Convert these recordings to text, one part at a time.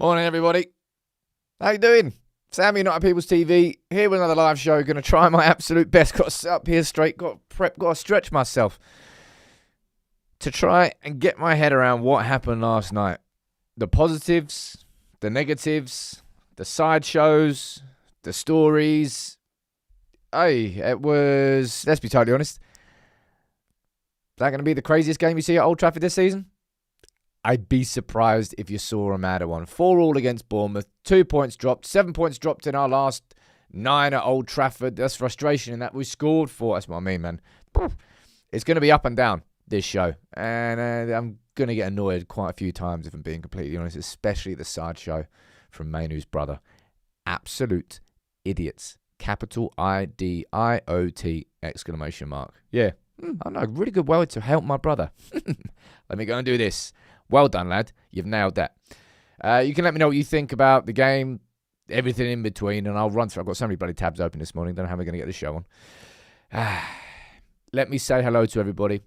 Morning, everybody. How you doing? Sam, United People's TV, here with another live show. Going to try my absolute best. Got to sit up here straight. Got to prep. Got to stretch myself to try and get my head around what happened last night. The positives, the negatives, the sideshows, the stories. Hey, it was, let's be totally honest, is that going to be the craziest game you see at Old Trafford this season? I'd be surprised if you saw a madder one. 4-4 against Bournemouth. 2 points dropped. 7 points dropped in our last 9 at Old Trafford. That's frustration in that we scored 4. That's what I mean, man. It's going to be up and down, this show. And I'm going to get annoyed quite a few times, if I'm being completely honest, especially the sideshow from Mainoo's brother. Absolute idiots. Capital IDIOT exclamation mark. Yeah. I know. Really good way to help my brother. Let me go and do this. Well done, lad. You've nailed that. You can let me know what you think about the game, everything in between, and I'll run through. I've got so many bloody tabs open this morning. Don't know how we're going to get this show on. Let me say hello to everybody,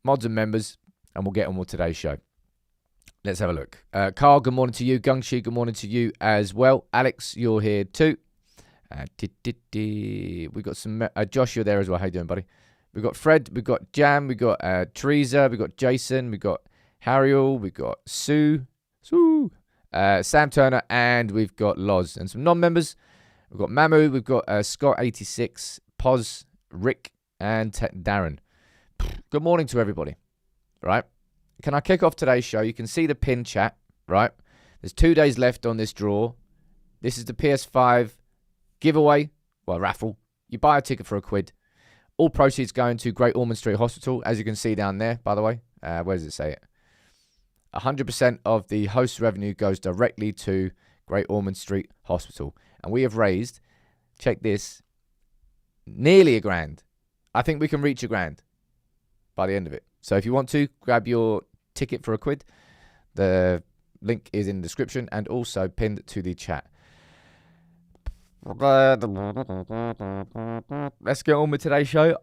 mods and members, and we'll get on with today's show. Let's have a look. Carl, good morning to you. Gungshi, good morning to you as well. Alex, you're here too. We've got some... Josh, you're there as well. How you doing, buddy? We've got Fred, we've got Jam, we've got Teresa, we've got Jason, we've got Harriel, we've got Sue, Sam Turner, and we've got Loz. And some non-members, we've got Mamu, we've got Scott86, Poz, Rick, and Darren. Good morning to everybody, right? Can I kick off today's show? You can see the pin chat, right? There's 2 days left on this draw. This is the PS5 giveaway, well, raffle. You buy a ticket for £1. All proceeds going to Great Ormond Street Hospital, as you can see down there, by the way. Where does it say it? 100% of the host's revenue goes directly to Great Ormond Street Hospital. And we have raised, check this, nearly £1,000. I think we can reach £1,000 by the end of it. So if you want to, grab your ticket for £1. The link is in the description and also pinned to the chat. Let's get on with today's show.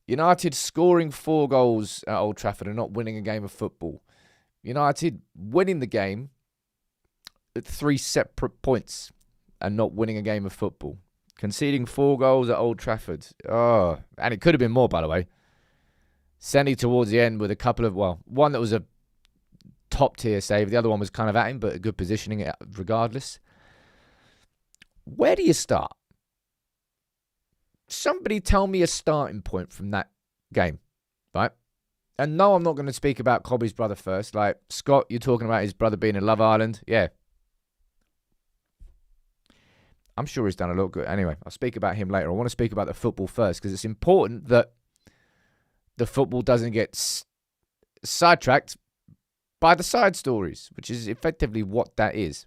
United scoring 4 goals at Old Trafford and not winning a game of football. United winning the game at 3 separate points and not winning a game of football. Conceding 4 goals at Old Trafford. Oh, and it could have been more, by the way. Senny towards the end with a couple of, well, one that was a top tier save. The other one was kind of at him, but a good positioning regardless. Where do you start? Somebody tell me a starting point from that game, right? And no, I'm not going to speak about Kobbie's brother first. Like, Scott, you're talking about his brother being in Love Island. Yeah. I'm sure he's done a lot good. Anyway, I'll speak about him later. I want to speak about the football first because it's important that the football doesn't get sidetracked by the side stories, which is effectively what that is.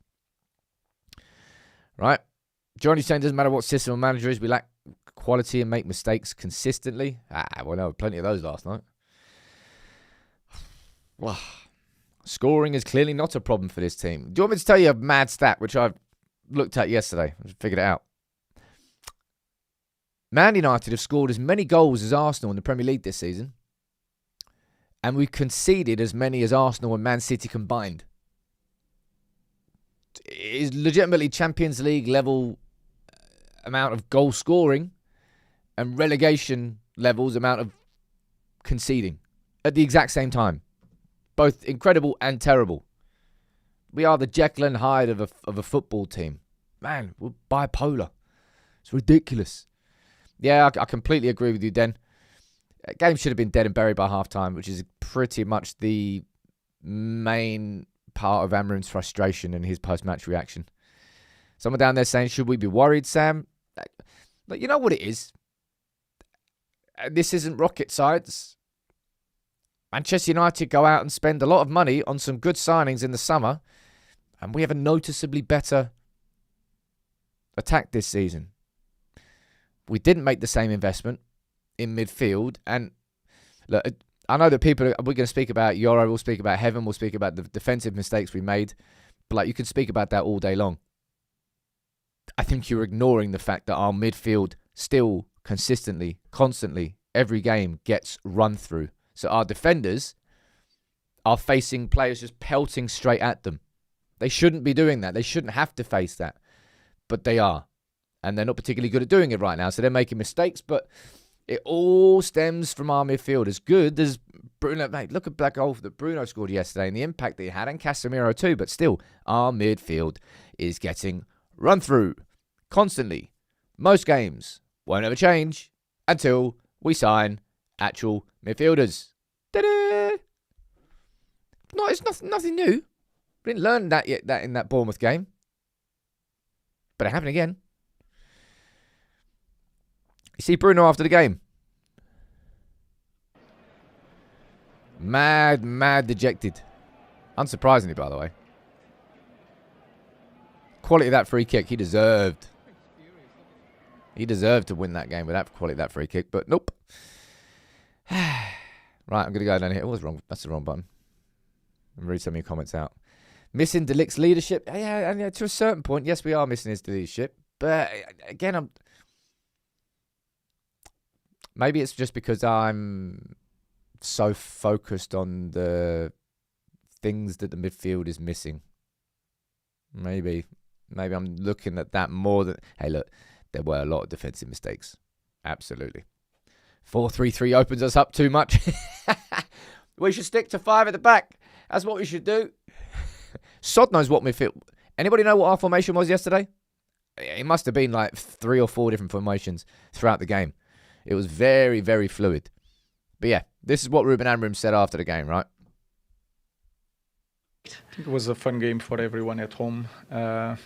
Right? Johnny's saying it doesn't matter what system or manager is, we lack quality and make mistakes consistently. Well, there were plenty of those last night. Well, scoring is clearly not a problem for this team. Do you want me to tell you a mad stat, which I've looked at yesterday? I figured it out. Man United have scored as many goals as Arsenal in the Premier League this season. And we've conceded as many as Arsenal and Man City combined. It is legitimately Champions League level amount of goal scoring and relegation levels amount of conceding at the exact same time. Both incredible and terrible. We are the Jekyll and Hyde of a football team. Man, we're bipolar. It's ridiculous. Yeah, I completely agree with you, Den. Game should have been dead and buried by half-time, which is pretty much the main part of Amorim's frustration and his post-match reaction. Someone down there saying, should we be worried, Sam? But you know what it is? This isn't rocket science. Manchester United go out and spend a lot of money on some good signings in the summer, and we have a noticeably better attack this season. We didn't make the same investment in midfield, and look, I know that we're going to speak about Euro, we'll speak about Heaven, we'll speak about the defensive mistakes we made, but like you can speak about that all day long. I think you're ignoring the fact that our midfield still consistently, constantly, every game gets run through. So our defenders are facing players just pelting straight at them. They shouldn't be doing that. They shouldn't have to face that. But they are. And they're not particularly good at doing it right now. So they're making mistakes. But it all stems from our midfield. As good as Bruno. Mate, look at that goal that Bruno scored yesterday and the impact that he had. And Casemiro too. But still, our midfield is getting run through constantly. Most games won't ever change until we sign actual midfielders. Ta-da! No, it's nothing new. We didn't learn that yet in that Bournemouth game. But it happened again. You see Bruno after the game. Mad dejected. Unsurprisingly, by the way. Quality of that free kick, he deserved. He deserved to win that game with that quality of that free kick, but nope. Right, I'm going to go down here. It was wrong. That's the wrong button. And read some of your comments out. Missing De Ligt's leadership. Yeah, and to a certain point, yes, we are missing his leadership. But again, maybe it's just because I'm so focused on the things that the midfield is missing. Maybe I'm looking at that more than... Hey, look, there were a lot of defensive mistakes. Absolutely. 4-3-3 opens us up too much. We should stick to 5 at the back. That's what we should do. Sod knows what midfield... Anybody know what our formation was yesterday? It must have been like 3 or 4 different formations throughout the game. It was very, very fluid. But yeah, this is what Ruben Amorim said after the game, right? I think it was a fun game for everyone at home. I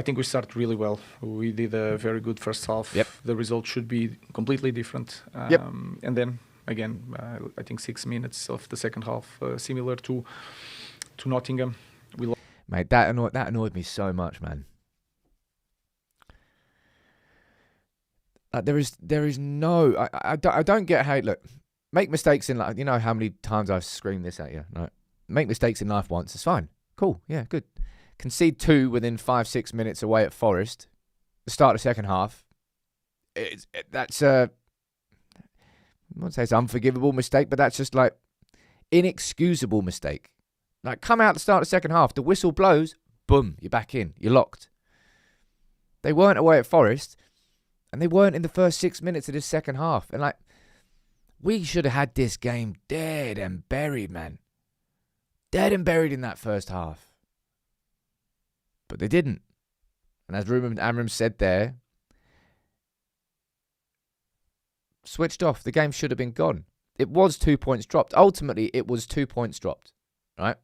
think we started really well. We did a very good first half. Yep. The result should be completely different. Yep. And then, again, I think 6 minutes of the second half, similar to Nottingham. Mate, that annoyed me so much, man. There is no... I don't get how... Look, make mistakes in life. You know how many times I've screamed this at you, right? Make mistakes in life once. It's fine. Cool. Yeah, good. Concede 2 within 5-6 minutes away at Forest. The start of the second half. That's I won't say it's an unforgivable mistake, but that's just like inexcusable mistake. Like, come out at the start of the second half. The whistle blows. Boom. You're back in. You're locked. They weren't away at Forest. And they weren't in the first 6 minutes of this second half. And like, we should have had this game dead and buried, man. Dead and buried in that first half. But they didn't. And as Ruben Amorim said there, switched off. The game should have been gone. It was 2 points dropped. Ultimately, it was 2 points dropped. Right?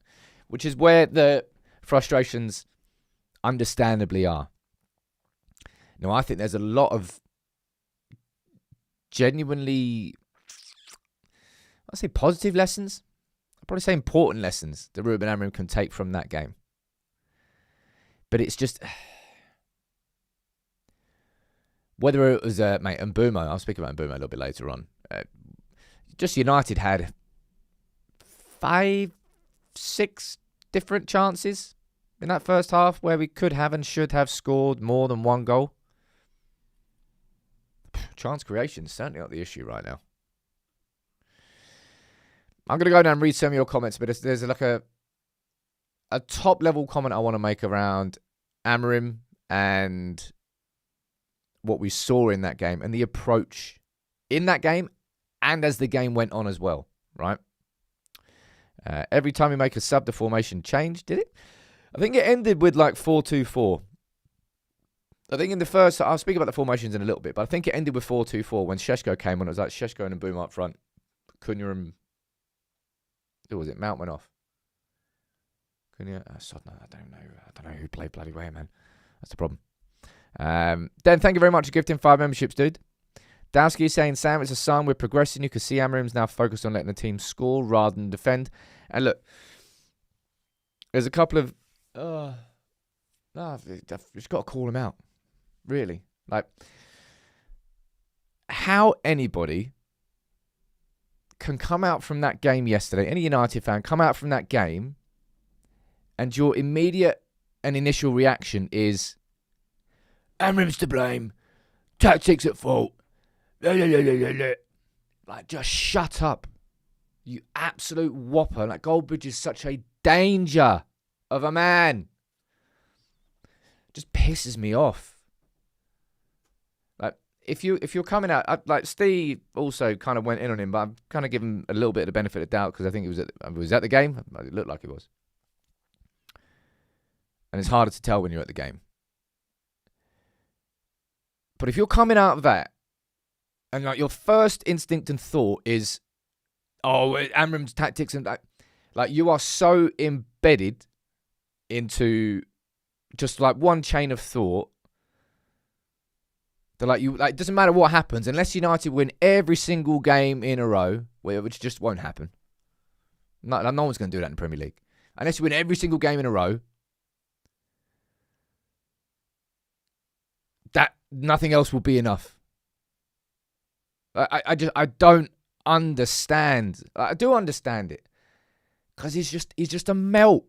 Which is where the frustrations understandably are. Now, I think there's a lot of genuinely, I'd say positive lessons. I'd probably say important lessons that Ruben Amorim can take from that game. But it's just, whether it was, mate, Mbeumo, I'll speak about Mbeumo a little bit later on. Just United had 5-6 different chances in that first half where we could have and should have scored more than one goal. Chance creation is certainly not the issue right now. I'm going to go down and read some of your comments, but there's like a top level comment I want to make around Amorim and what we saw in that game and the approach in that game and as the game went on as well, right? Every time you make a sub, the formation changed, did it? I think it ended with like 4-2-4. I think in the first, I'll speak about the formations in a little bit, but I think it ended with 4-2-4 when Šeško came on. It was like Šeško and Mbeumo up front. Cunha and, who was it? Mount went off. Cunha, I don't know who played bloody way, man. That's the problem. Dan, thank you very much for gifting 5 memberships, dude. Dowski is saying, Sam, it's a sign we're progressing. You can see Amorim's now focused on letting the team score rather than defend. And look, there's a couple of, you've got to call him out. Really. Like, how anybody can come out from that game yesterday, any United fan, come out from that game, and your immediate and initial reaction is, Amorim's to blame, tactics at fault, like, just shut up. You absolute whopper. Like, Goldbridge is such a danger of a man. Just pisses me off. Like, if you're coming out, like, Steve also kind of went in on him, but I'm kind of giving him a little bit of the benefit of the doubt because I think he was at the game. It looked like he was. And it's harder to tell when you're at the game. But if you're coming out of that, and like your first instinct and thought is, oh, Amorim's tactics and that, like, you are so embedded into just like one chain of thought that it doesn't matter what happens unless United win every single game in a row, which just won't happen. No one's going to do that in the Premier League. Unless you win every single game in a row, that nothing else will be enough. I don't understand. I do understand it because he's just a melt.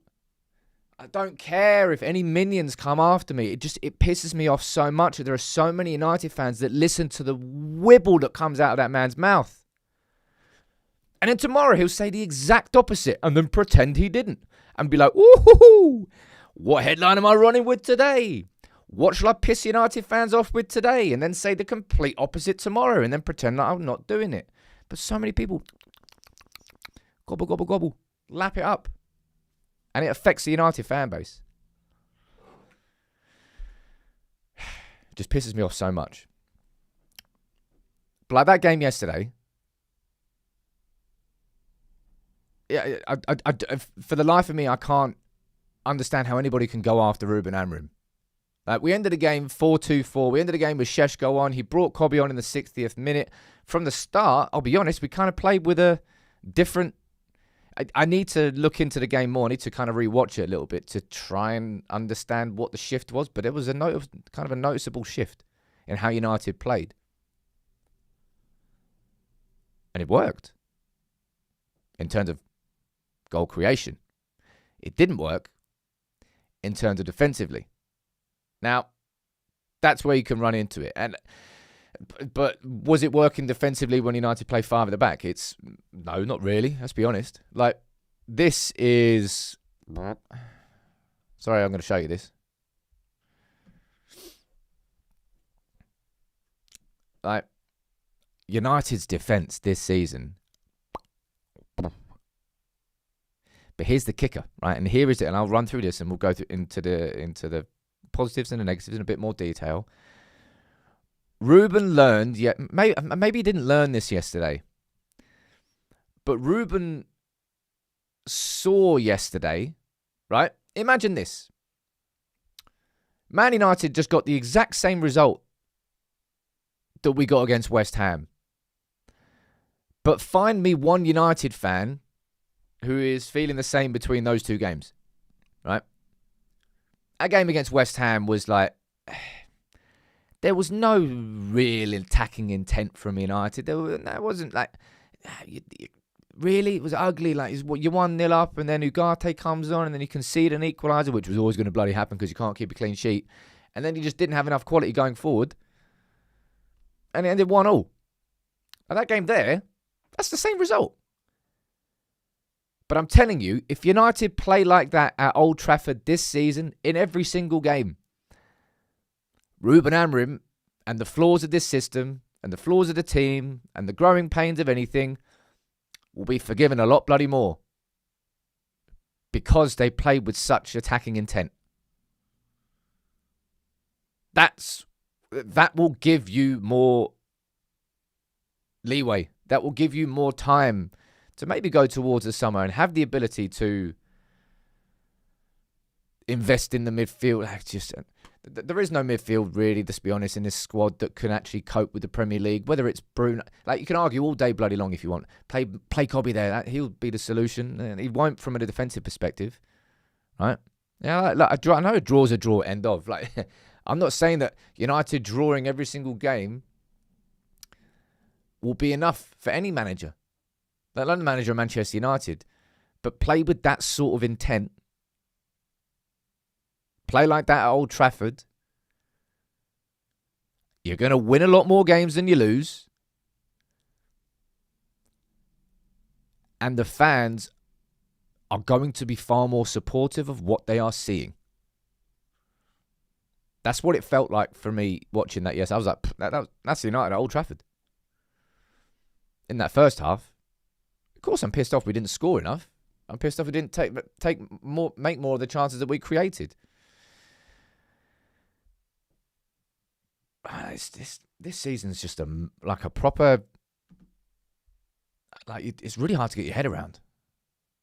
I don't care if any minions come after me. It pisses me off so much that there are so many United fans that listen to the wibble that comes out of that man's mouth. And then tomorrow he'll say the exact opposite and then pretend he didn't and be like, "Ooh, what headline am I running with today? What shall I piss United fans off with today?" And then say the complete opposite tomorrow and then pretend that I'm not doing it. But so many people gobble, gobble, gobble, lap it up. And it affects the United fan base. It just pisses me off so much. But like that game yesterday, yeah, I, for the life of me, I can't understand how anybody can go after Ruben Amorim. Like, we ended the game 4-2-4. We ended the game with Šeško on. He brought Kobbie on in the 60th minute. From the start, I'll be honest, we kind of played with a different... I need to look into the game more. I need to kind of rewatch it a little bit to try and understand what the shift was. But it was kind of a noticeable shift in how United played. And it worked in terms of goal creation. It didn't work in terms of defensively. Now, that's where you can run into it. But was it working defensively when United play 5 at the back? No, not really. Let's be honest. Like, this is... Sorry, I'm going to show you this. Like, United's defence this season. But here's the kicker, right? And here is it. And I'll run through this and we'll go into the positives and the negatives in a bit more detail. Ruben learned, maybe he didn't learn this yesterday, but Ruben saw yesterday, right? Imagine this. Man United just got the exact same result that we got against West Ham. But find me one United fan who is feeling the same between those two games, right? That game against West Ham was like... There was no real attacking intent from United. There wasn't like... Really? It was ugly. Like, you're 1-0 up and then Ugarte comes on and then you concede an equaliser, which was always going to bloody happen because you can't keep a clean sheet. And then you just didn't have enough quality going forward. And it ended 1-1. And that game there, that's the same result. But I'm telling you, if United play like that at Old Trafford this season, in every single game, Ruben Amorim and the flaws of this system and the flaws of the team and the growing pains of anything will be forgiven a lot bloody more because they played with such attacking intent. That will give you more leeway. That will give you more time to maybe go towards the summer and have the ability to invest in the midfield. There is no midfield, really, let's be honest, in this squad that can actually cope with the Premier League. Whether it's Bruno... Like, you can argue all day bloody long if you want. Play Kobbie there. He'll be the solution. And he won't from a defensive perspective. Right? Yeah, I know a draw's a draw, end of. Like, I'm not saying that United drawing every single game will be enough for any manager. Let alone the manager of Manchester United. But play with that sort of intent. Play like that at Old Trafford. You're going to win a lot more games than you lose. And the fans are going to be far more supportive of what they are seeing. That's what it felt like for me watching that. Yes, I was like, that's United at Old Trafford. In that first half, of course, I'm pissed off we didn't score enough. I'm pissed off we didn't make more of the chances that we created. This season's just like a proper. Like, it's really hard to get your head around.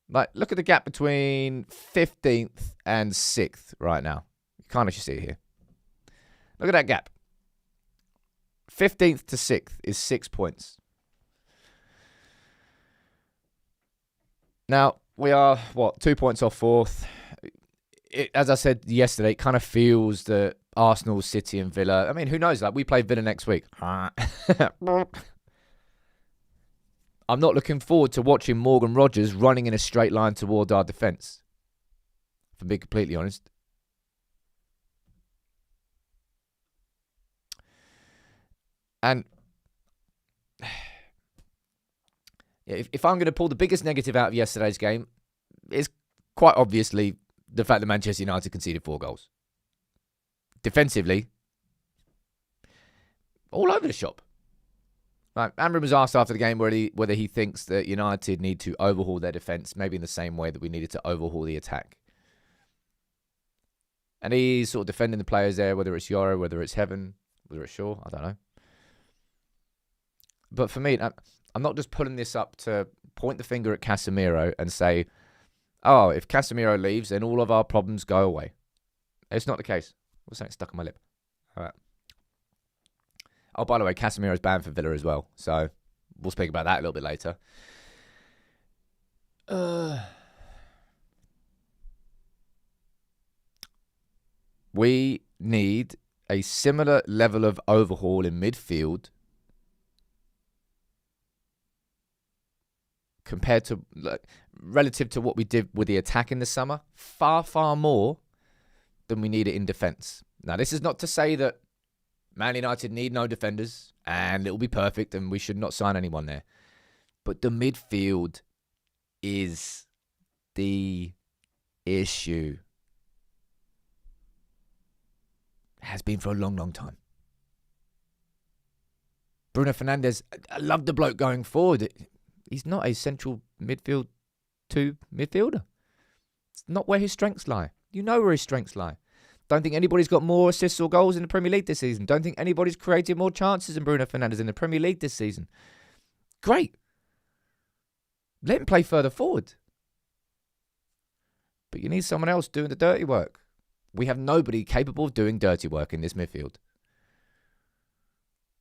Like, look at the gap between 15th and 6th right now. You can't actually see it here. Look at that gap. 15th to 6th is 6 points. Now, we are, 2 points off 4th. As I said yesterday, it kind of feels that Arsenal, City and Villa, I mean, who knows? Like, we play Villa next week. I'm not looking forward to watching Morgan Rogers running in a straight line toward our defence, if I'm being completely honest. And if I'm going to pull the biggest negative out of yesterday's game, it's quite obviously the fact that Manchester United conceded 4 goals. Defensively, all over the shop. Right, Amorim was asked after the game whether he thinks that United need to overhaul their defence, maybe in the same way that we needed to overhaul the attack. And he's sort of defending the players there, whether it's Yoro, whether it's Heaven, whether it's Shaw, I don't know. But for me, I'm not just putting this up to point the finger at Casemiro and say, oh, if Casemiro leaves, then all of our problems go away. It's not the case. What's something stuck on my lip? All right. Oh, by the way, Casemiro's banned for Villa as well. So we'll speak about that a little bit later. We need a similar level of overhaul in midfield compared to, relative to what we did with the attack in the summer. Far, far more than we need it in defence. Now, this is not to say that Man United need no defenders and it will be perfect and we should not sign anyone there. But the midfield is the issue. It has been for a long, long time. Bruno Fernandes, I love the bloke going forward. He's not a central midfield 2 midfielder. It's not where his strengths lie. You know where his strengths lie. Don't think anybody's got more assists or goals in the Premier League this season. Don't think anybody's created more chances than Bruno Fernandes in the Premier League this season. Great. Let him play further forward. But you need someone else doing the dirty work. We have nobody capable of doing dirty work in this midfield.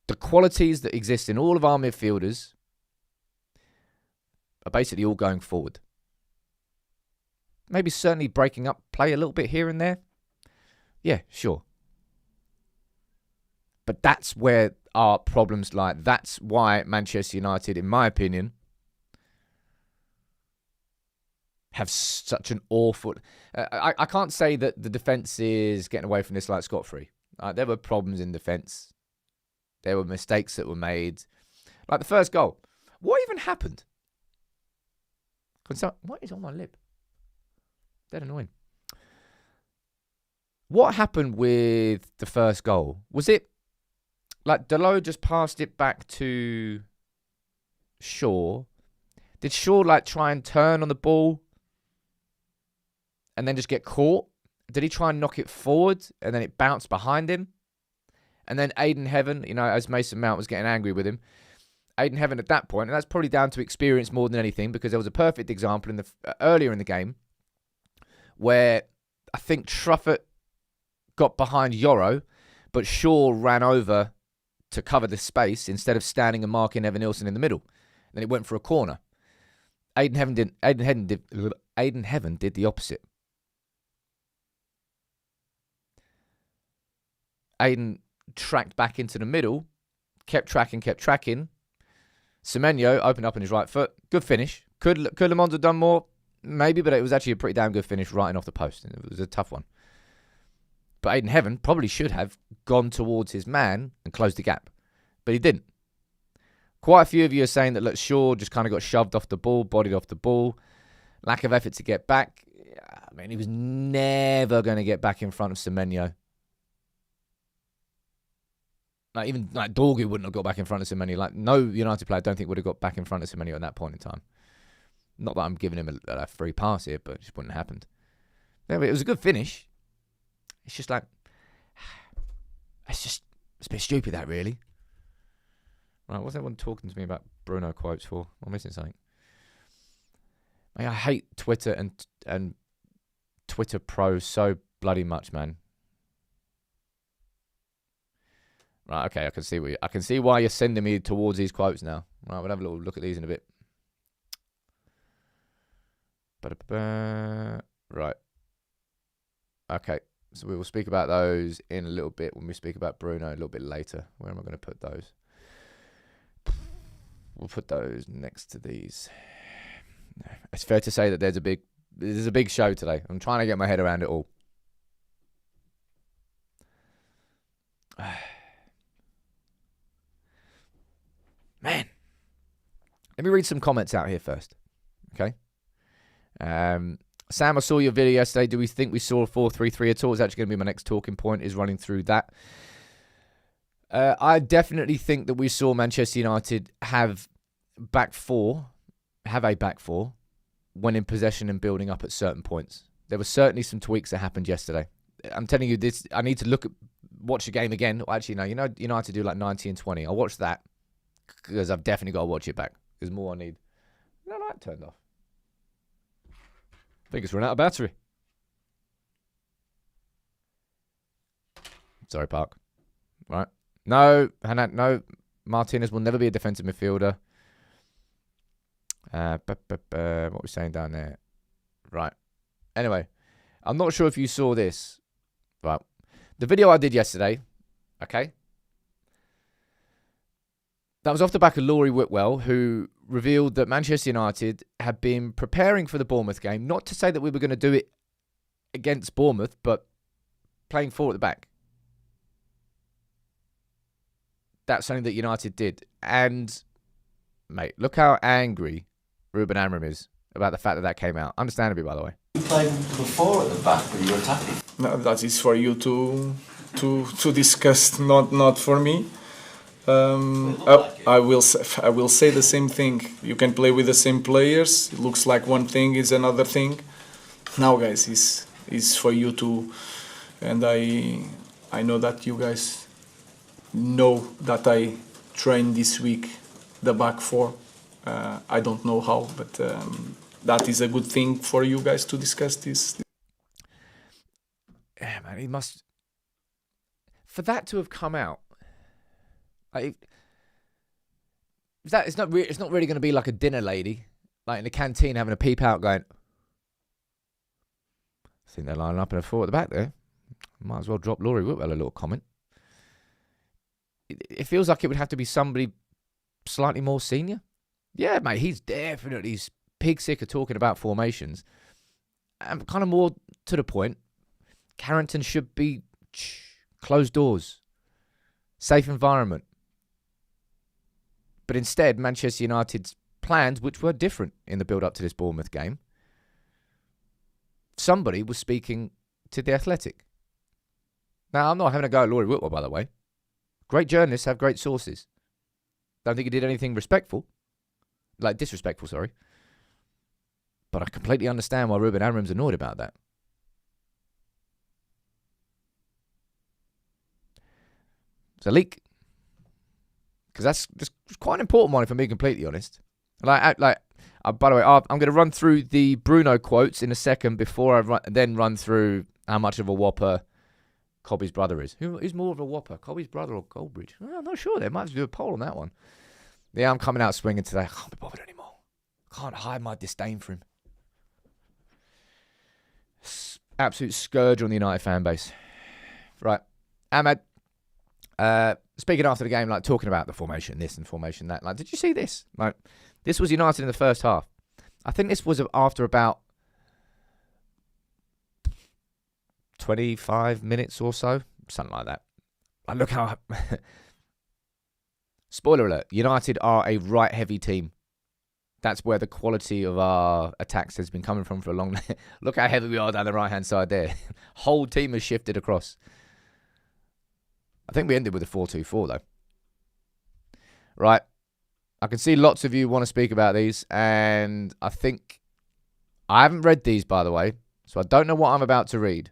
The qualities that exist in all of our midfielders are basically all going forward. Maybe certainly breaking up play a little bit here and there. Yeah, sure. But that's where our problems lie. That's why Manchester United, in my opinion, have such an awful... I can't say that the defence is getting away from this like scot-free. There were problems in defence. There were mistakes that were made. Like the first goal. What even happened? What is on my lip? Dead annoying. What happened with the first goal? Was it like Dalot just passed it back to Shaw? Did Shaw like try and turn on the ball and then just get caught? Did he try and knock it forward and then it bounced behind him? And then Aiden Heaven, as Mason Mount was getting angry with him, Aiden Heaven at that point, and that's probably down to experience more than anything, because there was a perfect example earlier in the game where I think Truffert got behind Yoro, but Shaw ran over to cover the space instead of standing and marking Evan Nilsson in the middle. Then it went for a corner. Aiden Heaven did the opposite. Aiden tracked back into the middle, kept tracking. Semenyo opened up on his right foot. Good finish. Could Le Mans have done more? Maybe, but it was actually a pretty damn good finish right off the post. It was a tough one. But Aiden Heaven probably should have gone towards his man and closed the gap. But he didn't. Quite a few of you are saying that, look, Shaw just kind of got shoved off the ball, bodied off the ball. Lack of effort to get back. I mean, he was never going to get back in front of Semenyo. Like, even like Dorgu wouldn't have got back in front of Semenyo. Like, no United player I don't think would have got back in front of Semenyo at that point in time. Not that I'm giving him a free pass here, but it just wouldn't have happened. Yeah, but it was a good finish. It's just like, it's a bit stupid, that, really. Right, what's everyone talking to me about Bruno quotes for? I'm missing something. I hate Twitter and Twitter Pro so bloody much, man. Right, okay, I can see why you're sending me towards these quotes now. Right, we'll have a little look at these in a bit. Right. Okay, so we will speak about those in a little bit when we speak about Bruno a little bit later. Where am I going to put those? We'll put those next to these. It's fair to say that there's a big show today. I'm trying to get my head around it all. Man. Let me read some comments out here first. Okay. Sam, I saw your video yesterday. Do we think we saw a 4-3-3 at all? It's actually going to be my next talking point, is running through that. I definitely think that we saw Manchester United have a back four when in possession and building up at certain points. There were certainly some tweaks that happened yesterday. I'm telling you this, I need to watch the game again. Actually, no, United do like 90 and 20. I'll watch that because I've definitely got to watch it back. There's more I need. No light turned off. I think it's run out of battery. Sorry, Park. Right. No, Martinez will never be a defensive midfielder. What we're saying down there. Right. Anyway, I'm not sure if you saw this. Right. The video I did yesterday, okay? That was off the back of Laurie Whitwell, who revealed that Manchester United had been preparing for the Bournemouth game. Not to say that we were going to do it against Bournemouth, but playing four at the back. That's something that United did. And, mate, look how angry Ruben Amorim is about the fact that came out. Understandably, by the way. You played before at the back when you were attacking. No, that is for you to discuss, not for me. I will say the same thing. You can play with the same players. It looks like one thing is another thing. Now, guys, is for you to, and I know that you guys know that I trained this week the back four. I don't know how, but that is a good thing for you guys to discuss this. Yeah, man, he must. For that to have come out, it's not really going to be like a dinner lady, like in the canteen having a peep out, going, I think they're lining up in a four at the back there. Might as well drop Laurie Whitwell a little comment. It feels like it would have to be somebody slightly more senior. Yeah, mate, he's definitely pig sick of talking about formations. And kind of more to the point, Carrington should be closed doors, safe environment. But instead, Manchester United's plans, which were different in the build-up to this Bournemouth game, somebody was speaking to The Athletic. Now, I'm not having a go at Laurie Whitwell, by the way. Great journalists have great sources. Don't think he did anything disrespectful, sorry. But I completely understand why Ruben Amorim's annoyed about that. It's a leak. Because that's just quite an important one, if I'm being completely honest. By the way, I'm going to run through the Bruno quotes in a second before I run through how much of a whopper Kobbie's brother is. Who's more of a whopper, Kobbie's brother or Goldbridge? Well, I'm not sure. They might have to do a poll on that one. Yeah, I'm coming out swinging today. I can't be bothered anymore. I can't hide my disdain for him. Absolute scourge on the United fan base. Right. Ahmed. Speaking after the game, like talking about the formation, this and formation that. Like, did you see this? Like, this was United in the first half. I think this was after about 25 minutes or so, something like that. Like, look how Spoiler alert, United are a right-heavy team. That's where the quality of our attacks has been coming from for a long time. Look how heavy we are down the right-hand side there. Whole team has shifted across. I think we ended with a 4-2-4, though. Right. I can see lots of you want to speak about these, and I think... I haven't read these, by the way, so I don't know what I'm about to read.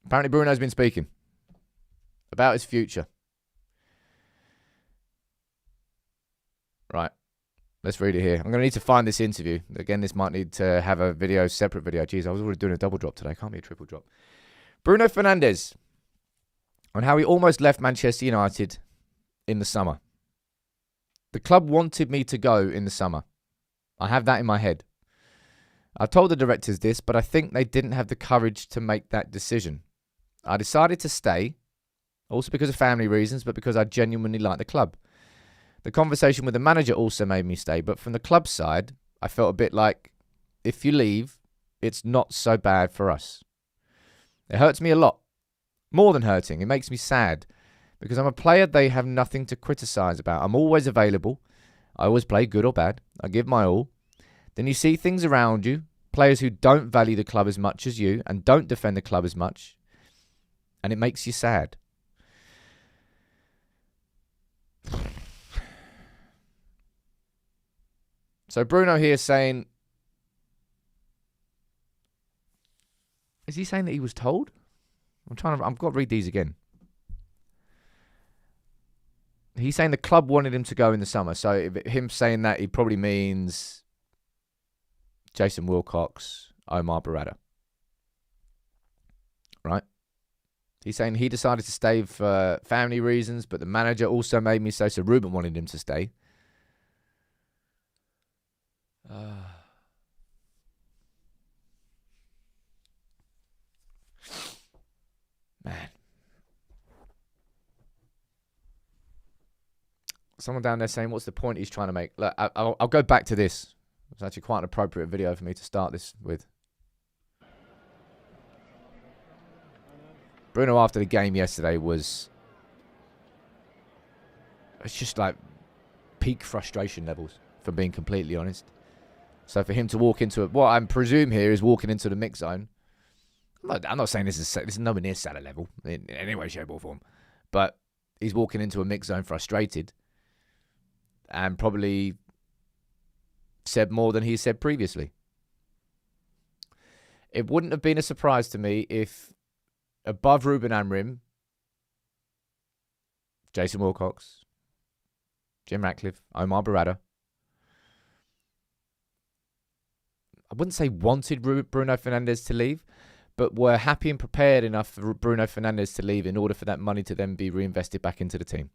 Apparently Bruno's been speaking about his future. Right. Let's read it here. I'm going to need to find this interview. Again, this might need to have a video, separate video. Jeez, I was already doing a double drop today. Can't be a triple drop. Bruno Fernandes. On how he almost left Manchester United in the summer. The club wanted me to go in the summer. I have that in my head. I told the directors this, but I think they didn't have the courage to make that decision. I decided to stay, also because of family reasons, but because I genuinely like the club. The conversation with the manager also made me stay, but from the club side, I felt a bit like, if you leave, it's not so bad for us. It hurts me a lot. More than hurting, it makes me sad, because I'm a player they have nothing to criticise about. I'm always available. I always play good or bad. I give my all. Then you see things around you, players who don't value the club as much as you and don't defend the club as much, and it makes you sad. So Bruno here saying... Is he saying that he was told? I've got to read these again. He's saying the club wanted him to go in the summer. So him saying that, he probably means Jason Wilcox, Omar Barada. Right? He's saying he decided to stay for family reasons, but the manager also made me so Ruben wanted him to stay. Man. Someone down there saying, what's the point he's trying to make? Look, I'll go back to this. It's actually quite an appropriate video for me to start this with. Bruno, after the game yesterday, was... It's just like peak frustration levels, if I'm being completely honest. So for him to walk into it, what I presume here is walking into the mix zone. I'm not saying this is nowhere near Salah level in any way, shape or form. But he's walking into a mix zone frustrated and probably said more than he said previously. It wouldn't have been a surprise to me if above Ruben Amorim, Jason Wilcox, Jim Ratcliffe, Omar Barada, I wouldn't say wanted Bruno Fernandes to leave, but were happy and prepared enough for Bruno Fernandes to leave in order for that money to then be reinvested back into the team.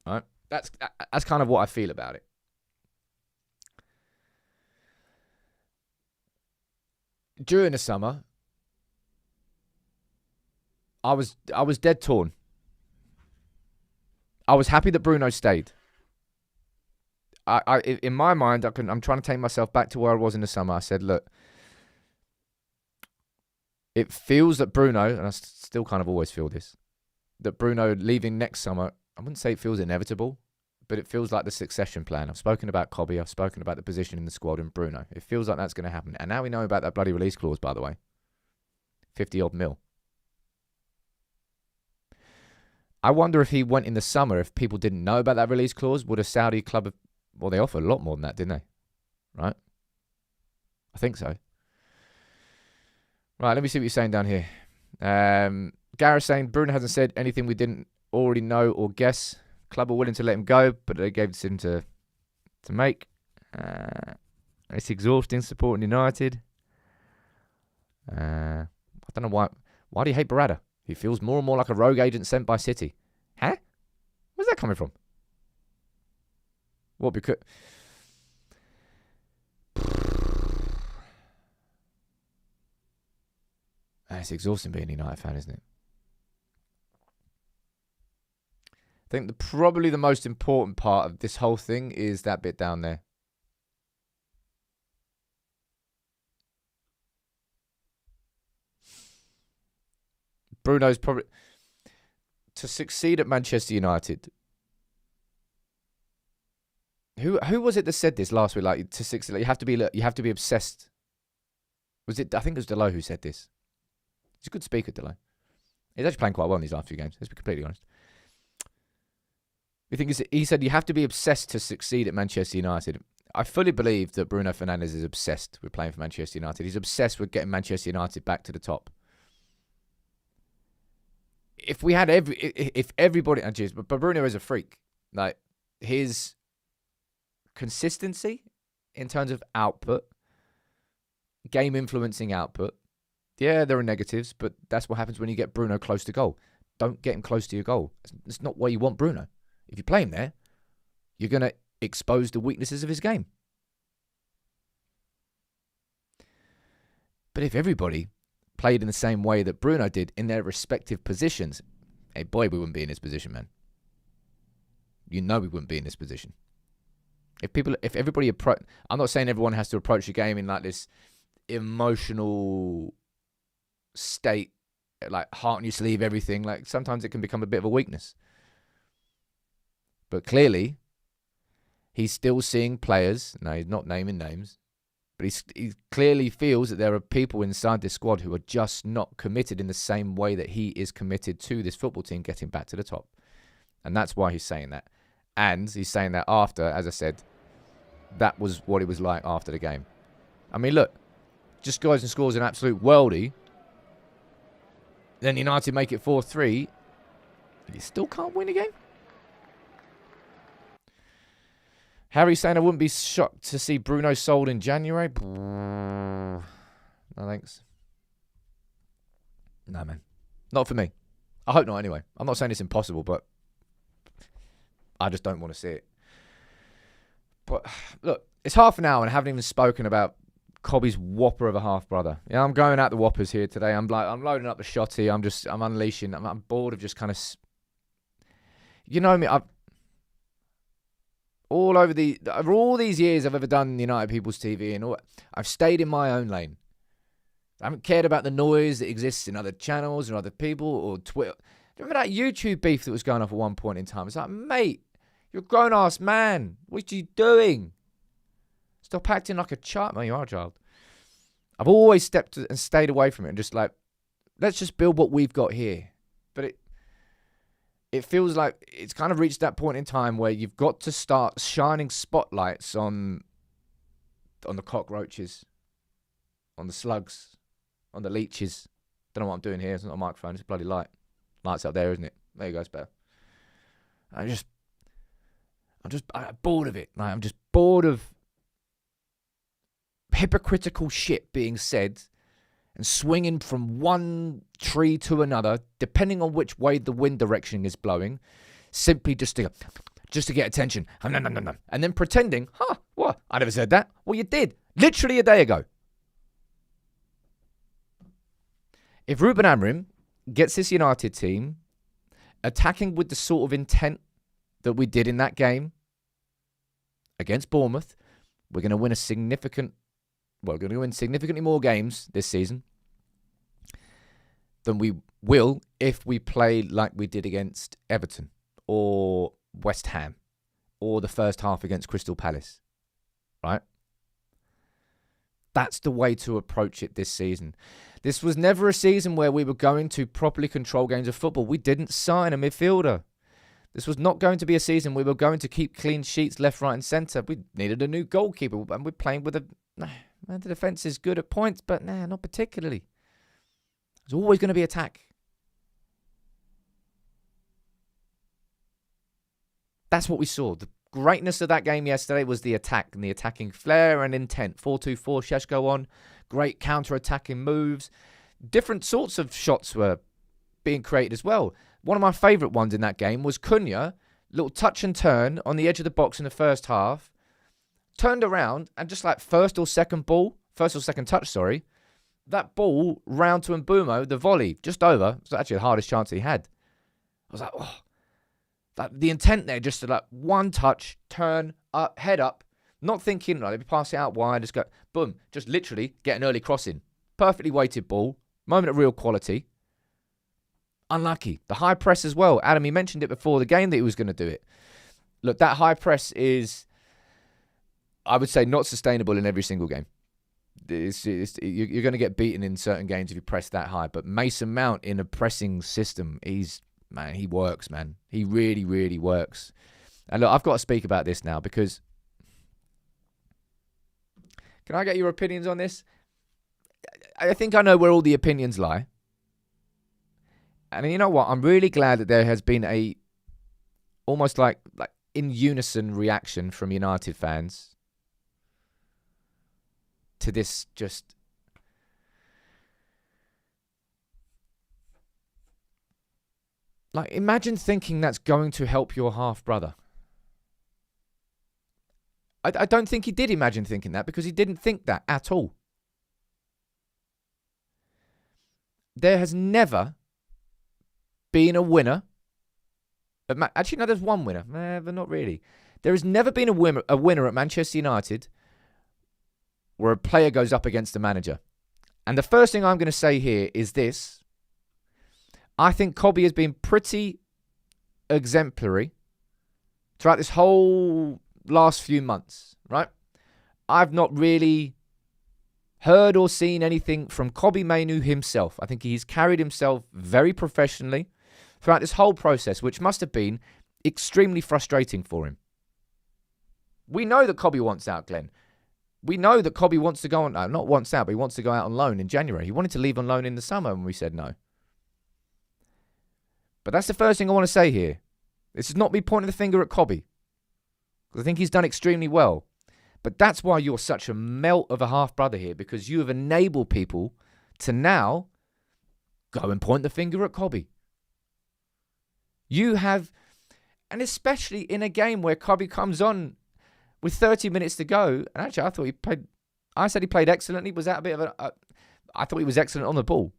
All right? That's kind of what I feel about it. During the summer, I was dead torn. I was happy that Bruno stayed. In my mind, I'm trying to take myself back to where I was in the summer. I said, look, it feels that Bruno, and I still kind of always feel this, that Bruno leaving next summer, I wouldn't say it feels inevitable, but it feels like the succession plan. I've spoken about Kobbie. I've spoken about the position in the squad and Bruno. It feels like that's going to happen. And now we know about that bloody release clause, by the way. 50-odd mil. I wonder if he went in the summer, if people didn't know about that release clause, would a Saudi club have... Well, they offered a lot more than that, didn't they? Right? I think so. Right, let me see what you're saying down here. Gareth saying, Bruno hasn't said anything we didn't already know or guess. Club are willing to let him go, but they gave this in to make. It's exhausting supporting United. I don't know why. Why do you hate Barada? He feels more and more like a rogue agent sent by City. Huh? Where's that coming from? What, because... It's exhausting being a United fan, isn't it? I think probably the most important part of this whole thing is that bit down there. Bruno's probably to succeed at Manchester United. Who was it that said this last week? Like to succeed, like, you have to be obsessed. Was it? I think it was Delo who said this. He's a good speaker, Delo. He's actually playing quite well in these last few games. Let's be completely honest. He said you have to be obsessed to succeed at Manchester United. I fully believe that Bruno Fernandes is obsessed with playing for Manchester United. He's obsessed with getting Manchester United back to the top. If we had everybody, but Bruno is a freak. Like his consistency in terms of output, game influencing output. Yeah, there are negatives, but that's what happens when you get Bruno close to goal. Don't get him close to your goal. It's not where you want Bruno. If you play him there, you're going to expose the weaknesses of his game. But if everybody played in the same way that Bruno did in their respective positions, hey boy, we wouldn't be in this position, man. You know we wouldn't be in this position. If everybody I'm not saying everyone has to approach the game in like this emotional state, like heart on your sleeve, everything. Like sometimes it can become a bit of a weakness. But clearly, he's still seeing players. No, he's not naming names. But he clearly feels that there are people inside this squad who are just not committed in the same way that he is committed to this football team getting back to the top. And that's why he's saying that. And he's saying that after, as I said, that was what it was like after the game. I mean, look, just goes and scores an absolute worldie. Then United make it 4-3. But you still can't win a game? Harry saying I wouldn't be shocked to see Bruno sold in January. No thanks. No, man. Not for me. I hope not anyway. I'm not saying it's impossible, but I just don't want to see it. But look, it's half an hour and I haven't even spoken about Kobbie's whopper of a half-brother. Yeah, I'm going out the whoppers here today. I'm loading up the shotty. I'm unleashing. I'm bored of just kind of... You know me, over all these years I've ever done United People's TV and all, I've stayed in my own lane. I haven't cared about the noise that exists in other channels or other people or Twitter. Remember that YouTube beef that was going off at one point in time? It's like, mate, you're a grown-ass man. What are you doing? Stop acting like a child. Man, you are a child. I've always stepped and stayed away from it and just like, let's just build what we've got here. But it feels like it's kind of reached that point in time where you've got to start shining spotlights on the cockroaches, on the slugs, on the leeches. Don't know what I'm doing here. It's not a microphone. It's a bloody light. Light's up there, isn't it? There you go. It's better. I'm just bored of it. Like, I'm just bored of hypocritical shit being said and swinging from one tree to another, depending on which way the wind direction is blowing, simply just to get attention. And then pretending, what? I never said that. Well, you did. Literally a day ago. If Ruben Amorim gets this United team attacking with the sort of intent that we did in that game against Bournemouth, we're going to win significantly more games this season than we will if we play like we did against Everton or West Ham or the first half against Crystal Palace. Right? That's the way to approach it this season. This was never a season where we were going to properly control games of football. We didn't sign a midfielder. This was not going to be a season we were going to keep clean sheets left, right and centre. We needed a new goalkeeper and we're playing with the defence is good at points, but not particularly. There's always going to be attack. That's what we saw. The greatness of that game yesterday was the attack and the attacking flair and intent. 4-2-4, Šeško on. Great counter-attacking moves. Different sorts of shots were being created as well. One of my favourite ones in that game was Cunha. Little touch and turn on the edge of the box in the first half. Turned around and just like first or second touch, that ball round to Mbumo, the volley, just over. It was actually the hardest chance he had. I was like, the intent there, just to like one touch, turn up, head up, not thinking, like, maybe pass it out wide, just go, boom, just literally get an early crossing. Perfectly weighted ball, moment of real quality. Unlucky. The high press as well. Adam, he mentioned it before the game that he was going to do it. Look, that high press is, I would say, not sustainable in every single game. You're going to get beaten in certain games if you press that high. But Mason Mount in a pressing system, he works, man. He really, really works. And look, I've got to speak about this now because, can I get your opinions on this? I think I know where all the opinions lie. And you know what? I'm really glad that there has been a almost like in unison reaction from United fans to this just like, imagine thinking that's going to help your half-brother. I don't think he did imagine thinking that because he didn't think that at all. There has never been a winner. Actually, no, there's one winner. But not really. There has never been a winner at Manchester United where a player goes up against a manager. And the first thing I'm going to say here is this. I think Kobbie has been pretty exemplary throughout this whole last few months, right? I've not really heard or seen anything from Kobbie Mainoo himself. I think he's carried himself very professionally throughout this whole process, which must have been extremely frustrating for him. We know that Kobbie wants out, Glenn. We know that Kobbie wants to go on, not wants out, but he wants to go out on loan in January. He wanted to leave on loan in the summer when we said no. But that's the first thing I want to say here. This is not me pointing the finger at Kobbie, because I think he's done extremely well. But that's why you're such a melt of a half-brother here, because you have enabled people to now go and point the finger at Kobbie. You have, and especially in a game where Kobbie comes on with 30 minutes to go, and actually I said he played excellently. Was that a bit of I thought he was excellent on the ball.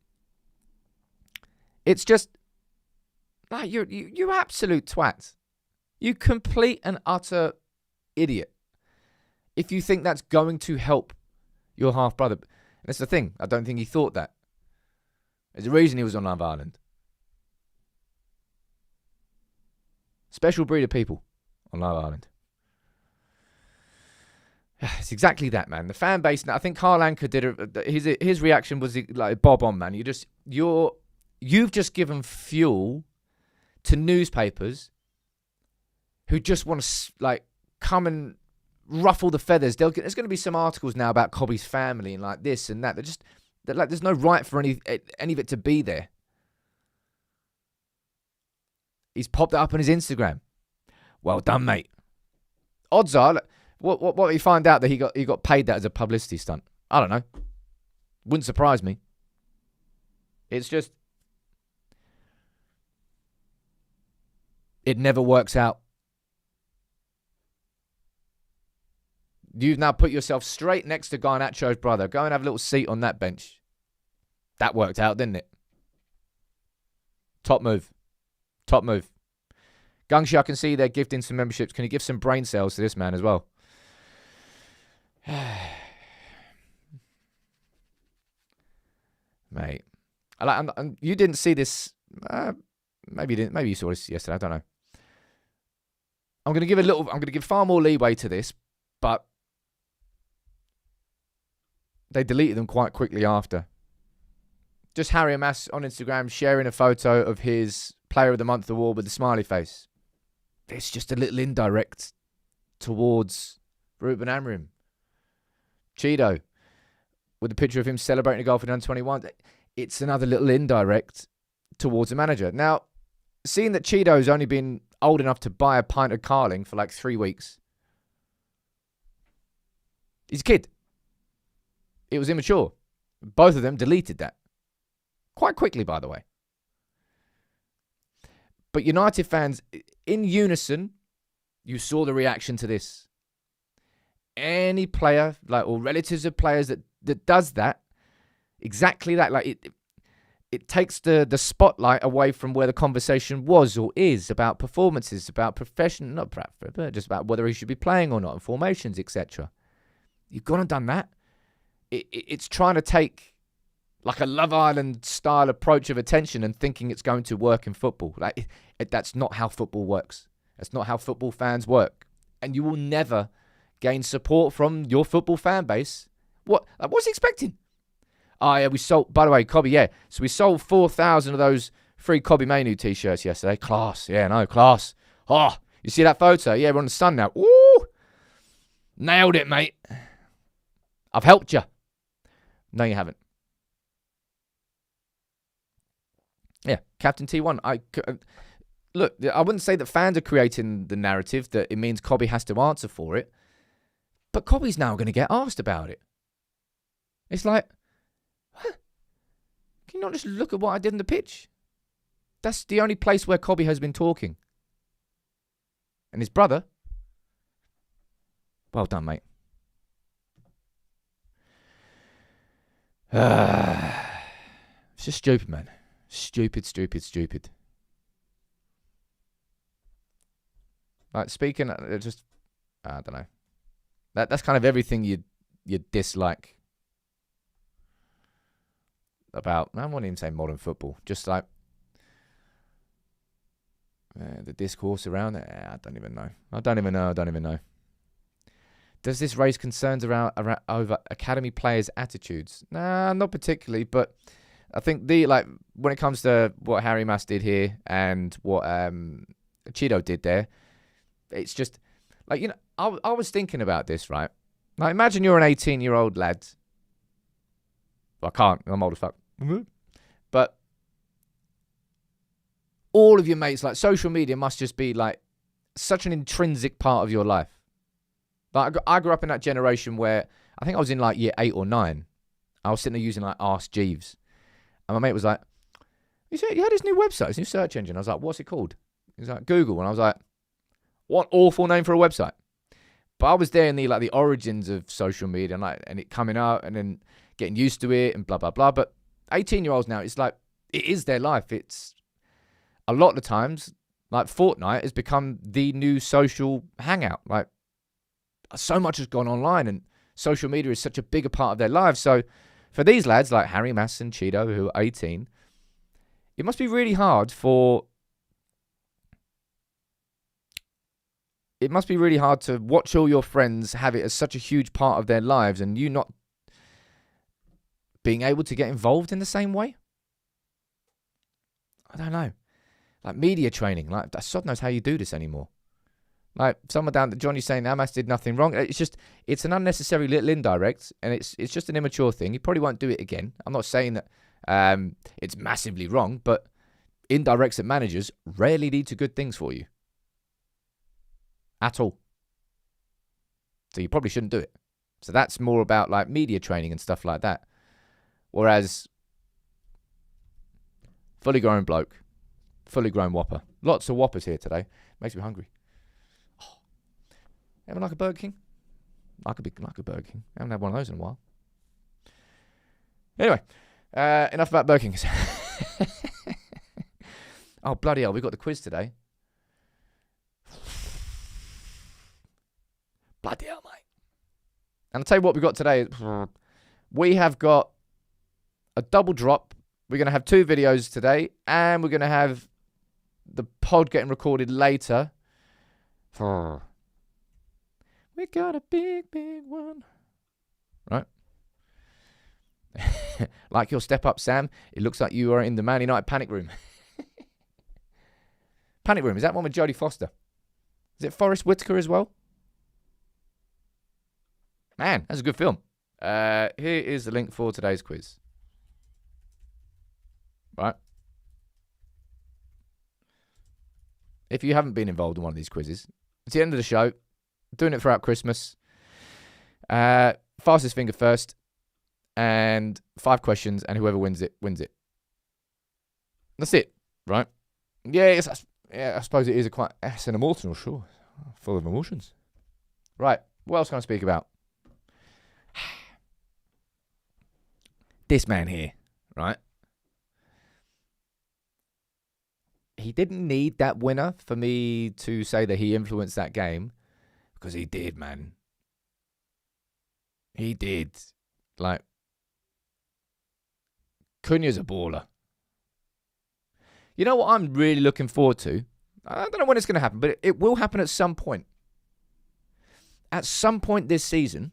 It's just, like, you absolute twat. You complete and utter idiot. If you think that's going to help your half-brother. And that's the thing. I don't think he thought that. There's a reason he was on Love Island. Special breed of people on Love Island. It's exactly that, man. The fan base. I think Carl Anker did his reaction was like bob on, man. You've just given fuel to newspapers who just want to like come and ruffle the feathers. There's going to be some articles now about Kobbie's family and like this and that. There's no right for any of it to be there. He's popped it up on his Instagram. Well done, mate. Odds are, what we find out that he got paid that as a publicity stunt. I don't know. Wouldn't surprise me. It's just, it never works out. You've now put yourself straight next to Garnacho's brother. Go and have a little seat on that bench. That worked out, didn't it? Top move. Top move. Gungshi, I can see they're gifting some memberships. Can you give some brain cells to this man as well? Mate. You didn't see this. Maybe you didn't. Maybe you saw this yesterday. I don't know. I'm going to give far more leeway to this, but they deleted them quite quickly after. Just Harry Amass on Instagram sharing a photo of his Player of the Month award with the smiley face. It's just a little indirect towards Ruben Amorim. Cheeto with a picture of him celebrating a goal for the under-21. It's another little indirect towards the manager. Now, seeing that Cheeto's only been old enough to buy a pint of Carling for like 3 weeks. He's a kid. It was immature. Both of them deleted that. Quite quickly, by the way. But United fans, in unison, you saw the reaction to this. Any player, like, or relatives of players that does that, exactly that, like it takes the spotlight away from where the conversation was or is about performances, about profession, not just about whether he should be playing or not, and formations, etc. You've gone and done that. It's trying to take like a Love Island style approach of attention and thinking it's going to work in football. Like that's not how football works. That's not how football fans work. And you will never gain support from your football fan base. What's he expecting? Oh, yeah, we sold, by the way, Kobbie, yeah. So we sold 4,000 of those free Kobbie Mainoo t-shirts yesterday. Class. Yeah, no, class. Oh, you see that photo? Yeah, we're on the sun now. Ooh. Nailed it, mate. I've helped you. No, you haven't. Yeah, Captain T1. Look, I wouldn't say that fans are creating the narrative that it means Kobbie has to answer for it. But Kobbie's now going to get asked about it. It's like, huh? Can you not just look at what I did in the pitch? That's the only place where Kobbie has been talking. And his brother, well done, mate. It's just stupid, man. Stupid. Like, speaking, I don't know. That's kind of everything you dislike about, I won't even say modern football, just like the discourse around it. I don't even know. Does this raise concerns around over academy players' attitudes? Nah, not particularly, but I think when it comes to what Harry Mass did here and what Cheeto did there, it's just like, you know, I was thinking about this, right? Now imagine you're an 18-year-old lad. Well, I can't. I'm old as fuck. But all of your mates, like, social media must just be like such an intrinsic part of your life. Like, I grew up in that generation where I think I was in like year 8 or 9. I was sitting there using like Ask Jeeves. And my mate was like, you had this new website, this new search engine. I was like, what's it called? He was like, Google. And I was like, what awful name for a website. But I was there in the origins of social media and it coming out and then getting used to it and blah, blah, blah. But 18-year-olds now, it's like, it is their life. It's a lot of the times, like, Fortnite has become the new social hangout. Like, so much has gone online and social media is such a bigger part of their lives. So for these lads like Harry Mass and Cheeto, who are 18, it must be really hard to watch all your friends have it as such a huge part of their lives and you not being able to get involved in the same way. I don't know. Like, media training, like, sod knows how you do this anymore. Like, someone down that Johnny's saying Amas did nothing wrong. It's an unnecessary little indirect, and it's just an immature thing. He probably won't do it again. I'm not saying that it's massively wrong, but indirects at managers rarely lead to good things for you. At all. So you probably shouldn't do it. So that's more about like media training and stuff like that. Whereas fully grown bloke, fully grown whopper. Lots of whoppers here today. Makes me hungry. Oh. Ever like a Burger King? I could be like a Burger King. I haven't had one of those in a while. Anyway, enough about Burger Kings. Oh, bloody hell, we got the quiz today. Bloody hell, mate. And I'll tell you what we got today. We have got a double drop. We're going to have 2 videos today. And we're going to have the pod getting recorded later. We got a big, big one. Right? Like your step up, Sam. It looks like you are in the Man United panic room. Panic Room. Is that one with Jodie Foster? Is it Forrest Whitaker as well? Man, that's a good film. Here is the link for today's quiz. Right. If you haven't been involved in one of these quizzes, it's the end of the show. Doing it throughout Christmas. Fastest finger first. And 5 questions, and whoever wins it, wins it. That's it, right? Yeah, I suppose it is it's an emotional show. Full of emotions. Right, what else can I speak about? This man here, right? He didn't need that winner for me to say that he influenced that game, because he did, man. He did. Like, Cunha's a baller. You know what I'm really looking forward to? I don't know when it's going to happen, but it will happen at some point. At some point this season,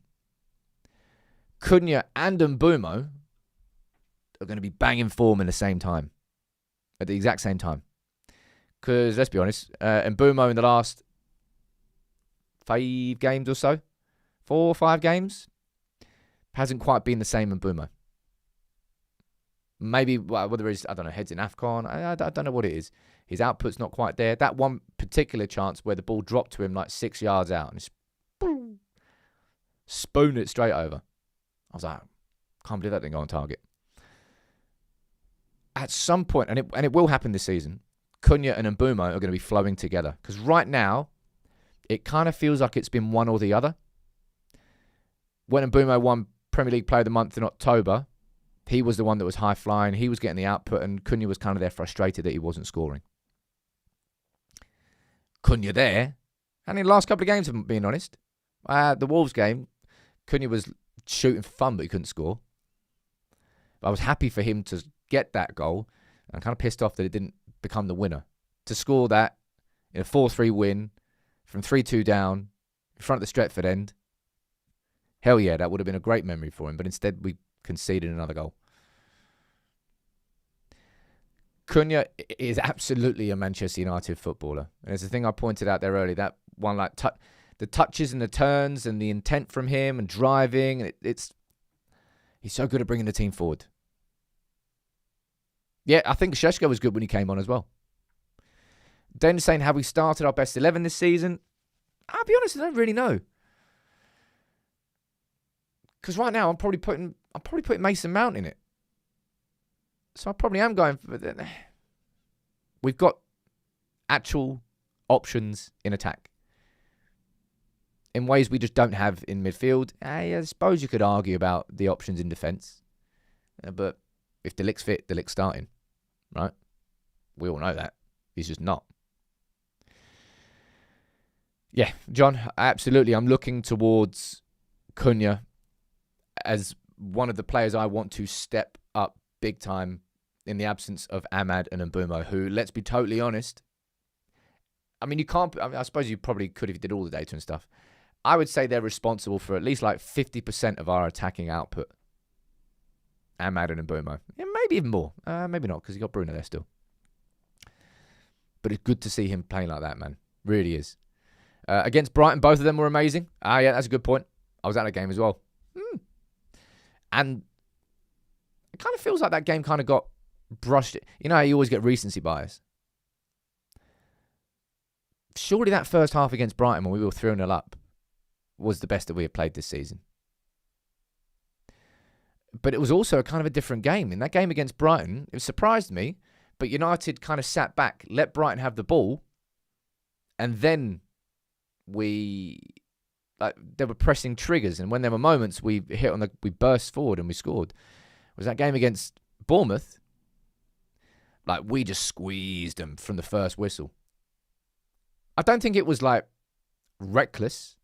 Cunha and Mbeumo are going to be banging form in the same time. At the exact same time. Because, let's be honest, Mbeumo in the last 5 games or so, 4 or 5 games, hasn't quite been the same Mbeumo. Maybe, whether it's, I don't know, heads in AFCON, I don't know what it is. His output's not quite there. That one particular chance where the ball dropped to him like 6 yards out and just spooned it straight over. I was like, can't believe that didn't go on target. At some point, and it will happen this season, Cunha and Mbeumo are going to be flowing together. Because right now, it kind of feels like it's been one or the other. When Mbeumo won Premier League Player of the Month in October, he was the one that was high-flying. He was getting the output, and Cunha was kind of there frustrated that he wasn't scoring. Cunha there, and in the last couple of games, if I'm being honest, the Wolves game, Cunha was shooting for fun, but he couldn't score. But I was happy for him to get that goal. I'm kind of pissed off that it didn't become the winner. To score that in a 4-3 win from 3-2 down in front of the Stretford end. Hell yeah, that would have been a great memory for him. But instead we conceded another goal. Cunha is absolutely a Manchester United footballer. And it's the thing I pointed out there earlier. That one, like the touches and the turns and the intent from him and driving. He's so good at bringing the team forward. Yeah, I think Šeško was good when he came on as well. Then saying, have we started our best 11 this season? I'll be honest, I don't really know. Because right now I'm probably putting Mason Mount in it. So I probably am going for it. We've got actual options in attack. In ways we just don't have in midfield. I suppose you could argue about the options in defence. But if De Ligt's fit, De Ligt's starting. Right? We all know that. He's just not. Yeah, John, absolutely. I'm looking towards Cunha as one of the players I want to step up big time in the absence of Amad and Mbeumo, who, let's be totally honest, I mean, I suppose you probably could if you did all the data and stuff. I would say they're responsible for at least like 50% of our attacking output. Amad and Mbeumo. Yeah, maybe even more. Maybe not, because you got Bruno there still. But it's good to see him playing like that, man. Really is. Against Brighton, both of them were amazing. Yeah, that's a good point. I was at that game as well. And it kind of feels like that game kind of got brushed. You know how you always get recency bias? Surely that first half against Brighton when we were 3-0 up was the best that we had played this season. But it was also a kind of a different game. In that game against Brighton, it surprised me, but United kind of sat back, let Brighton have the ball, and then they were pressing triggers, and when there were moments we burst forward and we scored. Was that game against Bournemouth? Like, we just squeezed them from the first whistle. I don't think it was like reckless.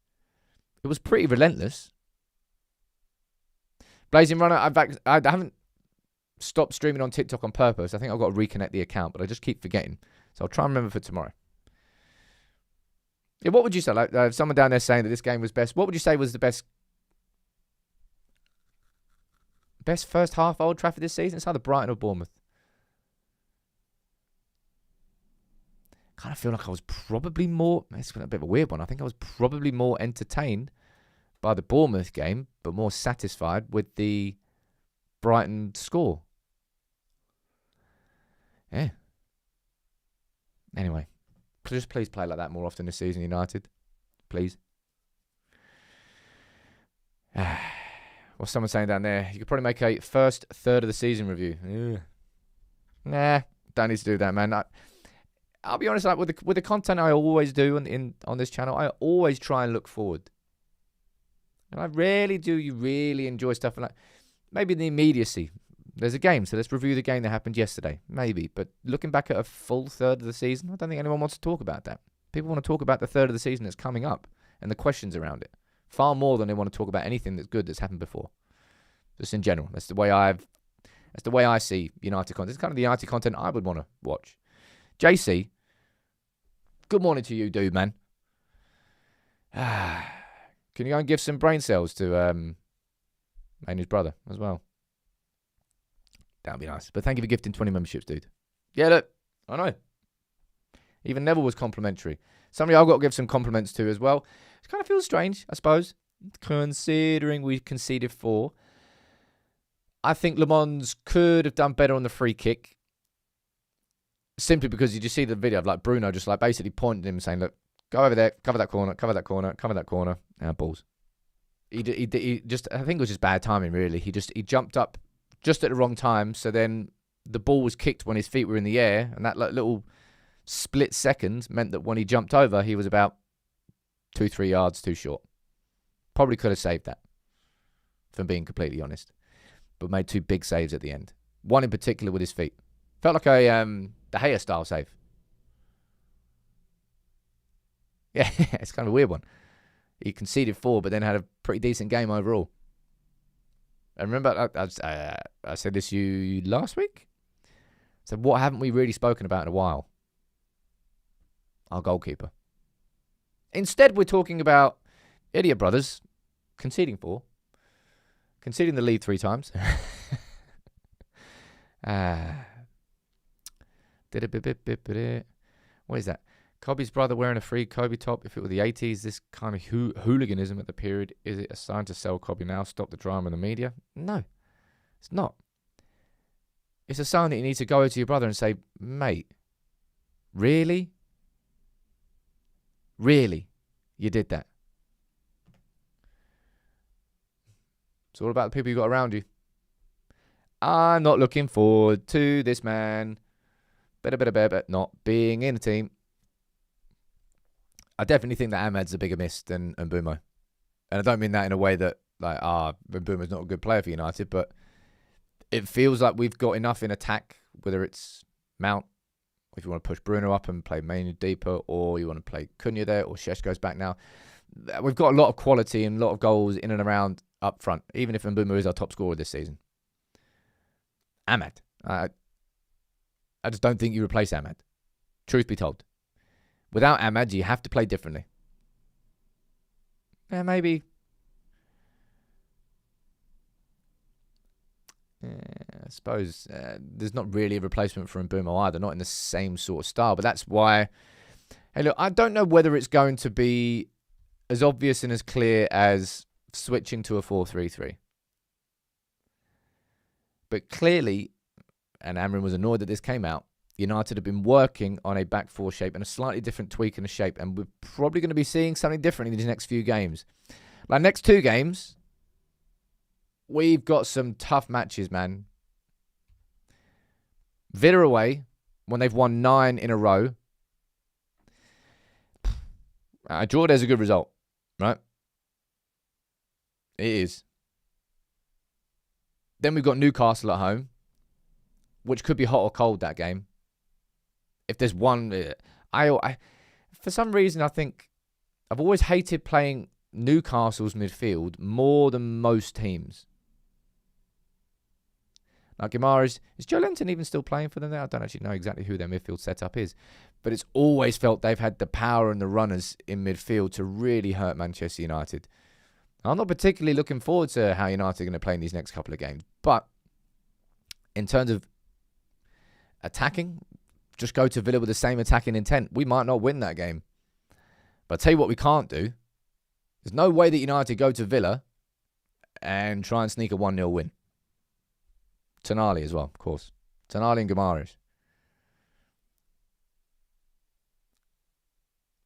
It was pretty relentless. Blazing Runner, I haven't stopped streaming on TikTok on purpose. I think I've got to reconnect the account, but I just keep forgetting. So I'll try and remember for tomorrow. Yeah, what would you say? Like someone down there saying that this game was best. What would you say was the best first half Old Trafford this season? It's either Brighton or Bournemouth. Kind of feel like I was probably more. It's a bit of a weird one. I think I was probably more entertained by the Bournemouth game, but more satisfied with the Brighton score. Yeah. Anyway, just please play like that more often this season, United. Please. What's someone saying down there? You could probably make a first third of the season review. Ugh. Nah, don't need to do that, man. I'll be honest, like with the content I always do on this channel, I always try and look forward. And I rarely do. You really enjoy stuff like maybe the immediacy. There's a game, so let's review the game that happened yesterday. Maybe, but looking back at a full third of the season, I don't think anyone wants to talk about that. People want to talk about the third of the season that's coming up and the questions around it far more than they want to talk about anything that's good that's happened before. Just in general, that's the way I've That's the way I see United content. It's kind of the United content I would want to watch. JC, good morning to you, dude, man. Can you go and give some brain cells to Mainoo's brother as well? That would be nice. But thank you for gifting 20 memberships, dude. Yeah, look, I know. Even Neville was complimentary. Somebody I've got to give some compliments to as well. It kind of feels strange, I suppose, considering we conceded 4. I think Le Mans could have done better on the free kick. Simply because you just see the video of like Bruno just like basically pointing him and saying, look, go over there, cover that corner, cover that corner, cover that corner. Balls. He just, I think it was just bad timing, really. He jumped up just at the wrong time. So then the ball was kicked when his feet were in the air. And that like, little split second meant that when he jumped over, he was about 2-3 yards too short. Probably could have saved that, if I'm being completely honest. But made 2 big saves at the end. One in particular with his feet. Felt like a De Gea style save. Yeah, it's kind of a weird one. He conceded 4, but then had a pretty decent game overall. And remember, I said this to you last week. So what haven't we really spoken about in a while? Our goalkeeper. Instead, we're talking about Idiot Brothers conceding 4. Conceding the lead 3 times. What is that? Kobbie's brother wearing a free Kobbie top. If it were the 80s, this kind of hooliganism at the period, is it a sign to sell Kobbie now? Stop the drama in the media? No, it's not. It's a sign that you need to go to your brother and say, mate, really? Really? You did that? It's all about the people you got around you. I'm not looking forward to this man. Better not being in a team. I definitely think that Ahmad's a bigger miss than Mbeumo. And I don't mean that in a way that, like, Mbeumo's not a good player for United, but it feels like we've got enough in attack, whether it's Mount, if you want to push Bruno up and play Mainoo deeper, or you want to play Cunha there, or Shesh goes back now. We've got a lot of quality and a lot of goals in and around up front, even if Mbeumo is our top scorer this season. Ahmad. I just don't think you replace Ahmad. Truth be told. Without Ahmad, you have to play differently. Yeah, maybe. I suppose there's not really a replacement for Mbeumo either, not in the same sort of style. But that's why, hey, look, I don't know whether it's going to be as obvious and as clear as switching to a 4-3-3. But clearly, and Amorim was annoyed that this came out, United have been working on a back 4 shape and a slightly different tweak in the shape. And we're probably going to be seeing something different in these next few games. Like next 2 games, we've got some tough matches, man. Villa away, when they've won 9 in a row. A draw there's a good result, right? It is. Then we've got Newcastle at home, which could be hot or cold that game. If there's one, I for some reason I think I've always hated playing Newcastle's midfield more than most teams. Like Guimaraes, is Joe Linton even still playing for them there? I don't actually know exactly who their midfield setup is, but it's always felt they've had the power and the runners in midfield to really hurt Manchester United. I'm not particularly looking forward to how United are going to play in these next couple of games, but in terms of attacking, just go to Villa with the same attacking intent. We might not win that game. But I'll tell you what we can't do. There's no way that United go to Villa and try and sneak a 1-0 win. Tonali as well, of course. Tonali and Guimaraes.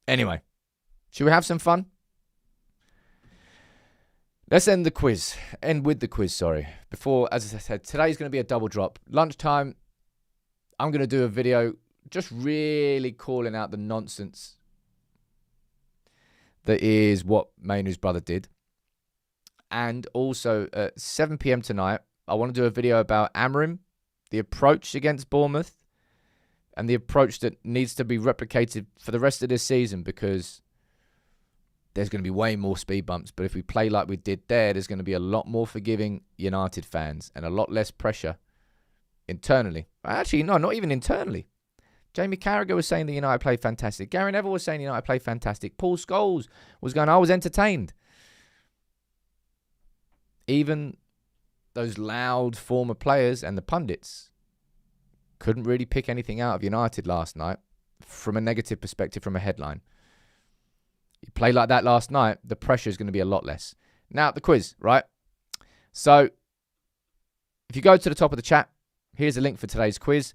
Anyway, should we have some fun? Let's end with the quiz, sorry. Before, as I said, today's going to be a double drop. Lunchtime, I'm going to do a video just really calling out the nonsense that is what Mainoo's brother did. And also at 7 p.m. tonight, I want to do a video about Amorim, the approach against Bournemouth, and the approach that needs to be replicated for the rest of this season, because there's going to be way more speed bumps. But if we play like we did there's going to be a lot more forgiving United fans and a lot less pressure internally. Actually, no, not even internally. Jamie Carragher was saying that United played fantastic. Gary Neville was saying United played fantastic. Paul Scholes was going, I was entertained. Even those loud former players and the pundits couldn't really pick anything out of United last night from a negative perspective, from a headline. You play like that last night, the pressure is going to be a lot less. Now, the quiz, right? So, if you go to the top of the chat, here's a link for today's quiz.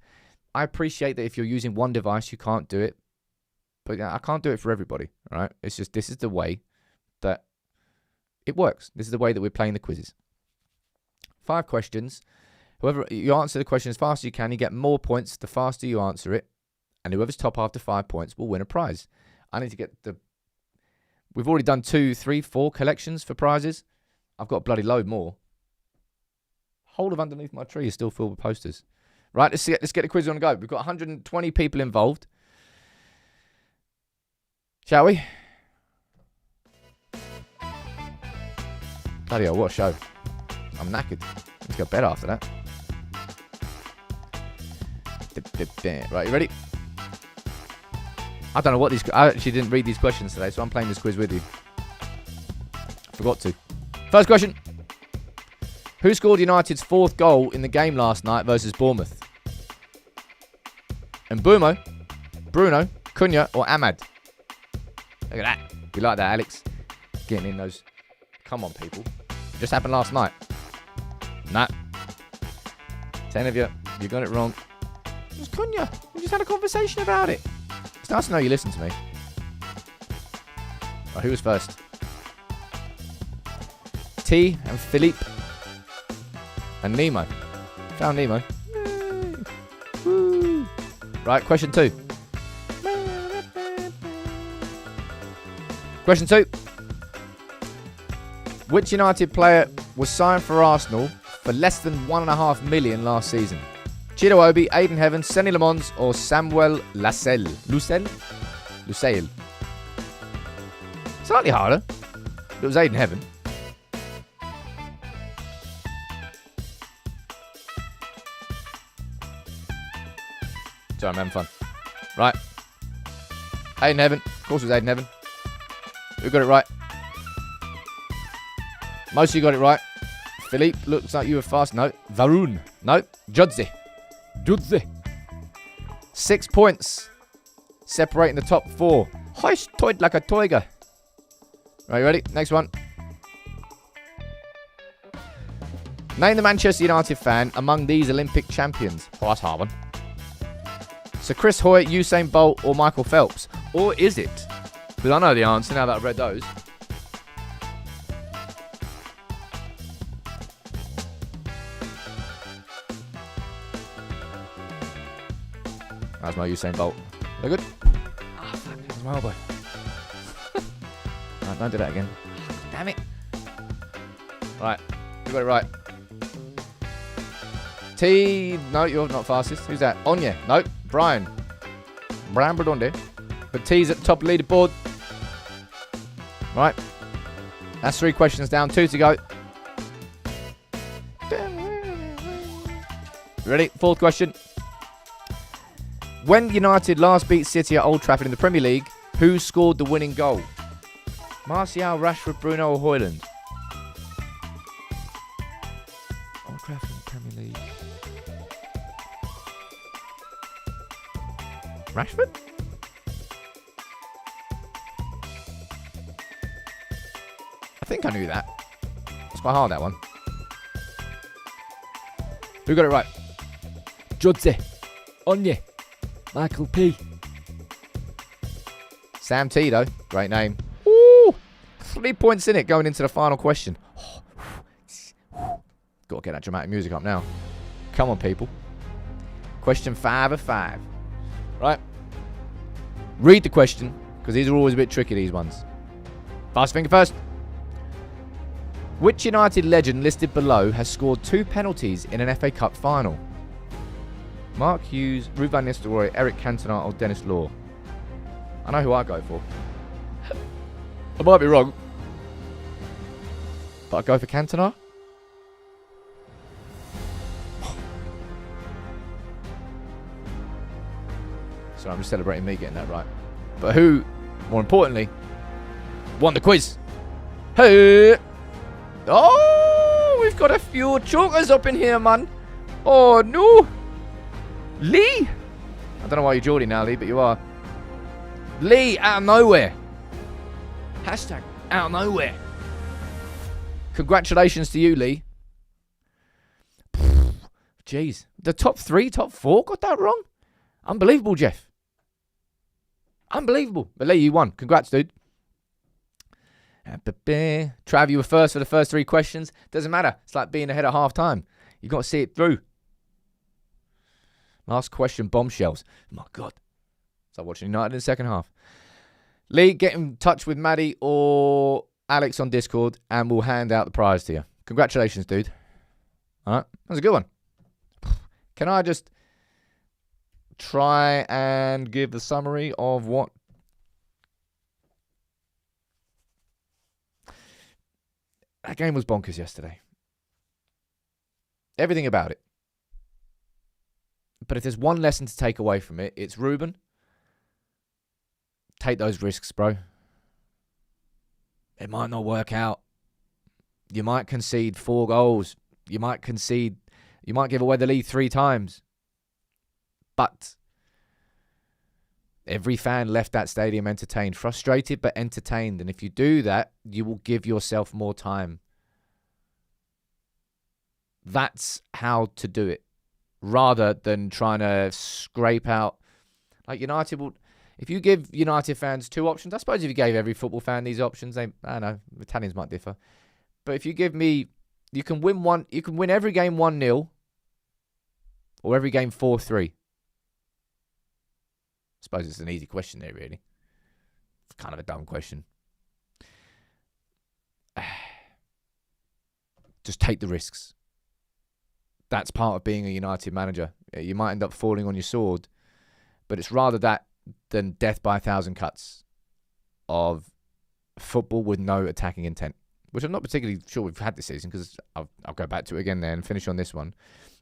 I appreciate that if you're using one device, you can't do it. But I can't do it for everybody, right? It's just, this is the way that it works. This is the way that we're playing the quizzes. 5 questions. Whoever you answer the question as fast as you can, you get more points the faster you answer it. And whoever's top after 5 points will win a prize. I need to get the... We've already done 2, 3, 4 collections for prizes. I've got a bloody load more. Whole of underneath my tree is still filled with posters. Right, let's get the quiz on the go. We've got 120 people involved. Shall we? Bloody hell, what a show. I'm knackered. Let's go to bed after that. Right, you ready? I don't know what these... I actually didn't read these questions today, so I'm playing this quiz with you. Forgot to. First question. Who scored United's 4th goal in the game last night versus Bournemouth? Mbumo, Bruno, Cunha, or Ahmad? Look at that. You like that, Alex? Getting in those... Come on, people. Just happened last night. Nah. 10 of you. You got it wrong. It was Cunha. We just had a conversation about it. It's nice to know you listen to me. Right, who was first? T and Philippe and Nemo. Found Nemo. Woo. Right, question 2. Question 2. Which United player was signed for Arsenal for less than $1.5 million last season? Chido Obi, Aiden Heaven, Senny Lamons, or Samuel Lucelle? Lucelle. Slightly harder. But it was Aiden Heaven. Sorry, I'm having fun. Right. Aiden Heaven. Of course it was Aiden Heaven. Who got it right? Most of you got it right. Philippe, looks like you were fast. No. Varun. No. Judze. 6 points. Separating the top 4. Hoist toid like a toiger. Right, you ready? Next one. Name the Manchester United fan among these Olympic champions. Oh, that's hard one. So Chris Hoy, Usain Bolt, or Michael Phelps? Or is it? Because I know the answer now that I've read those. That's my Usain Bolt. They're good? Ah, fuck. That's my elbow. Right, don't do that again. Damn it. Right. You got it right. T. No, you're not fastest. Who's that? Onya. No. Brian. Brian Bradonde. But T's at the top of the leaderboard. Right. That's 3 questions down. 2 to go. Ready? 4th question. When United last beat City at Old Trafford in the Premier League, who scored the winning goal? Martial, Rashford, Bruno, or Højlund? Old Trafford in the Premier League. Rashford? I think I knew that. It's quite hard, that one. Who got it right? Judze. Onye. Michael P. Sam T, though. Great name. Ooh, 3 points in it going into the final question. Got to get that dramatic music up now. Come on, people. Question 5 of 5. Right. Read the question, because these are always a bit tricky, these ones. Fast finger first. Which United legend listed below has scored 2 penalties in an FA Cup final? Mark Hughes, Ruud van Nistelrooy, Eric Cantona, or Dennis Law? I know who I go for. I might be wrong, but I go for Cantona. So I'm just celebrating me getting that right. But who, more importantly, won the quiz? Hey! Oh, we've got a few chokers up in here, man. Oh, no. Lee? I don't know why you're Geordie now, Lee, but you are. Lee, out of nowhere. Hashtag out of nowhere. Congratulations to you, Lee. Jeez. The top 3, top 4 got that wrong? Unbelievable, Jeff. Unbelievable. But Lee, you won. Congrats, dude. Trav, you were first for the first 3 questions. Doesn't matter. It's like being ahead at half time. You've got to see it through. Last question, bombshells. My God. It's like watching United in the second half. Lee, get in touch with Maddie or Alex on Discord and we'll hand out the prize to you. Congratulations, dude. All right. That was a good one. Can I just try and give the summary of what... That game was bonkers yesterday. Everything about it. But if there's one lesson to take away from it, it's Ruben. Take those risks, bro. It might not work out. You might concede 4 goals. You might give away the lead 3 times. But every fan left that stadium entertained. Frustrated, but entertained. And if you do that, you will give yourself more time. That's how to do it. Rather than trying to scrape out... Like United will... If you give United fans 2 options, I suppose if you gave every football fan these options, I don't know, Italians might differ. But if you give me... You can win every game 1-0 or every game 4-3. I suppose it's an easy question there, really. It's kind of a dumb question. Just take the risks. That's part of being a United manager. You might end up falling on your sword, but it's rather that than death by 1,000 cuts of football with no attacking intent, which I'm not particularly sure we've had this season because I'll go back to it again there and finish on this one.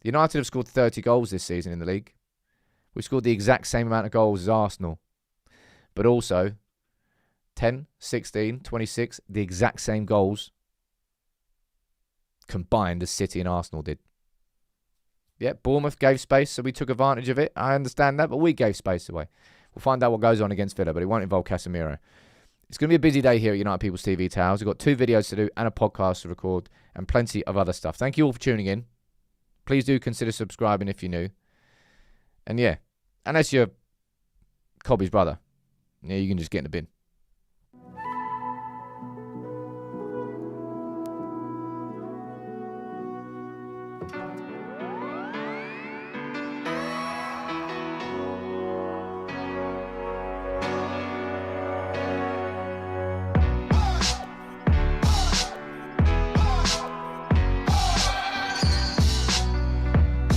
United have scored 30 goals this season in the league. We scored the exact same amount of goals as Arsenal, but also 10, 16, 26, the exact same goals combined as City and Arsenal did. Yeah, Bournemouth gave space, so we took advantage of it. I understand that, but we gave space away. We'll find out what goes on against Villa, but it won't involve Casemiro. It's going to be a busy day here at United People's TV Towers. We've got 2 videos to do and a podcast to record and plenty of other stuff. Thank you all for tuning in. Please do consider subscribing if you're new. And yeah, unless you're Kobbie's brother, yeah, you can just get in the bin.